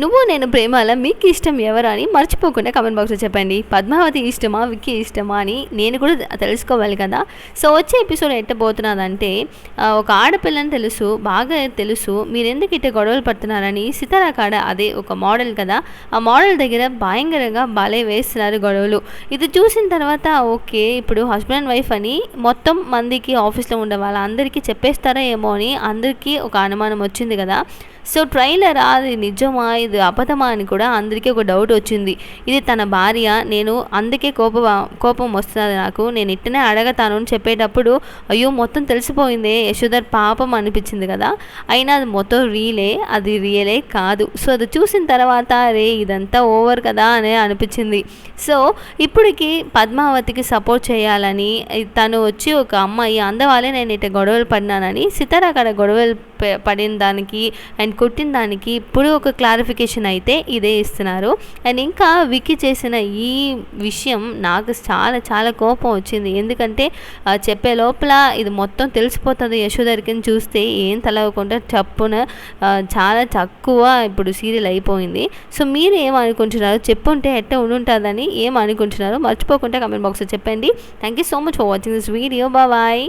నువ్వు నేను ప్రేమల మీకు ఇష్టం ఎవరు అని మర్చిపోకుండా కామెంట్ బాక్స్లో చెప్పండి. పద్మావతి ఇష్టమా, విక్కీ ఇష్టమా అని నేను కూడా తెలుసుకోవాలి కదా. సో వచ్చే ఎపిసోడ్ ఎట్టబోతున్నదంటే, ఒక ఆడపిల్లని బాగా తెలుసు మీరు ఎందుకు ఇట్ట గొడవలు పడుతున్నారని సితార కాడ, అదే ఒక మోడల్ కదా, ఆ మోడల్ దగ్గర భయంకరంగా బాలే వేస్తున్నారు గొడవలు. ఇది చూసిన తర్వాత ఓకే, ఇప్పుడు హస్బెండ్ అండ్ వైఫ్ అని మొత్తం మందికి ఆఫీస్లో ఉండే వాళ్ళందరికీ చెప్పేస్తారా ఏమో అని అందరికీ ఒక అనుమానం వచ్చింది కదా. సో ట్రైలర్ అది నిజమా ఇది అబద్ధమా అని కూడా అందరికీ ఒక డౌట్ వచ్చింది. ఇది తన భార్య, నేను అందుకే కోపం వస్తున్నది నాకు, నేను ఇట్టనే అడగతాను అని చెప్పేటప్పుడు అయ్యో మొత్తం తెలిసిపోయిందే యశోధర్ పాపం అనిపించింది కదా. అయినా అది మొత్తం అది రియలే కాదు. సో అది చూసిన తర్వాత రే ఇదంతా ఓవర్ కదా అని అనిపించింది. సో ఇప్పటికి పద్మావతికి సపోర్ట్ చేయాలని తను వచ్చి ఒక అమ్మాయి అందవాళ్ళే నేను ఇట్లా గొడవలు పడినానని సితార అక్కడ గొడవలు పడిన దానికి అండ్ కొట్టిన దానికి ఇప్పుడు ఒక క్లారిఫికేషన్ అయితే ఇదే ఇస్తున్నారు. అండ్ ఇంకా విక్కీ చేసిన ఈ విషయం నాకు చాలా చాలా కోపం వచ్చింది. ఎందుకంటే చెప్పే లోపల ఇది మొత్తం తెలిసిపోతుంది యశోధర్కి చూస్తే ఏం తెలవకుండా చప్పున చాలా తక్కువ ఇప్పుడు సీరియల్ అయిపోయింది. సో మీరు ఏమనుకుంటున్నారు చెప్పుంటే ఎట్ట ఉంటుందని ఏమనుకుంటున్నారో మర్చిపోకుండా కమెంట్ బాక్స్లో చెప్పండి. Thank you so much for watching this video. Bye.